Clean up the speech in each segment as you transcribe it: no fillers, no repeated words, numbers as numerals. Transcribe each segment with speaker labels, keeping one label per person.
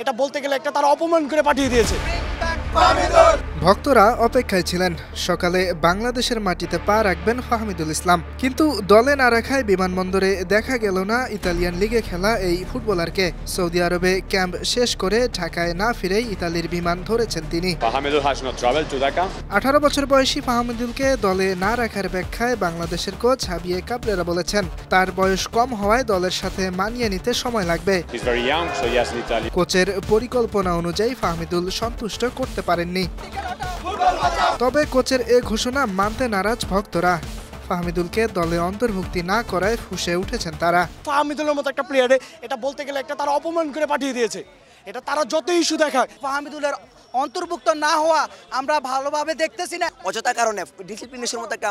Speaker 1: এটা বলতে গেলে একটা তারা অপমান করে পাঠিয়ে দিয়েছে।
Speaker 2: ভক্তরা অপেক্ষায় ছিলেন সকালে বাংলাদেশের মাটিতে পা রাখবেন ফাহমিদুল ইসলাম, কিন্তু দলে না রাখায় বিমানবন্দরে দেখা গেল না ইতালিয়ান লিগে খেলা এই ফুটবলারকে। সৌদি আরবে ক্যাম্প শেষ করে ঢাকায় না ফিরেই ইতালির বিমান ধরেছেন তিনি। 18 বছর বয়সী ফাহমিদুলকে দলে না রাখার ব্যাখ্যায় বাংলাদেশের কোচ হাবিয়ে কাবরেরা বলেছেন, তার বয়স কম হওয়ায় দলের সাথে মানিয়ে নিতে সময় লাগবে। কোচের পরিকল্পনা অনুযায়ী ফাহমিদুল সন্তুষ্ট করতে পারেননি। তবে কোচের এ ঘোষণা মানতে নারাজ ভক্তরা। ফাহমিদুলকে দলে অন্তর্ভুক্তি না করায় ফুঁসে উঠেছেন তারা।
Speaker 1: ফাহমিদুলের মতো একটা প্লেয়ারে এটা বলতে গেলে একটা তারা অপমান করে পাঠিয়ে দিয়েছে। এটা তারা যত ইস্যু দেখায়,
Speaker 3: ফাহমিদুলের অন্তর্ভুক্ত না হওয়া আমরা ভালোভাবে দেখতেছি না। অযথা কারণে ডিসিপ্লিনের মতো একটা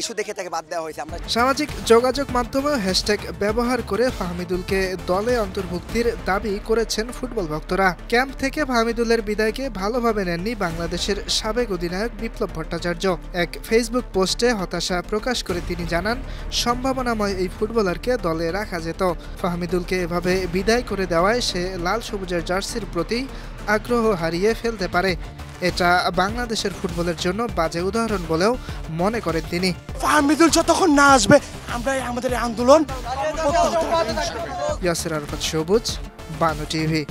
Speaker 3: ইস্যু দেখে তাকে বাদ দেওয়া হয়েছে।
Speaker 2: সামাজিক যোগাযোগ মাধ্যমে হ্যাশট্যাগ ব্যবহার করে ফাহমিদুলকে দলে অন্তর্ভুক্তির দাবি করেছেন ফুটবল ভক্তরা। ক্যাম্প থেকে ফাহমিদুলের বিদায়কে ভালোভাবে নেননি বাংলাদেশের সাবেক অধিনায়ক বিপ্লব ভট্টাচার্য। এক ফেসবুক পোস্টে হতাশা প্রকাশ করে তিনি জানান, সম্ভাবনাময় এই ফুটবলারকে দলে রাখা যেত। ফাহমিদুলকে এভাবে বিদায় করে দেওয়ায় সে লাল সবুজের জার্সির প্রতি আগ্রহ হারিয়ে ফেলতে পারে। এটা বাংলাদেশের ফুটবলের জন্য বাজে উদাহরণ বলেও মনে করেন তিনি।
Speaker 1: ফাহমিদুল যতক্ষণ না আসবে আমরা আমাদের আন্দোলন।
Speaker 2: ইয়াসির আরাফাত সবুজ, বানু টিভি।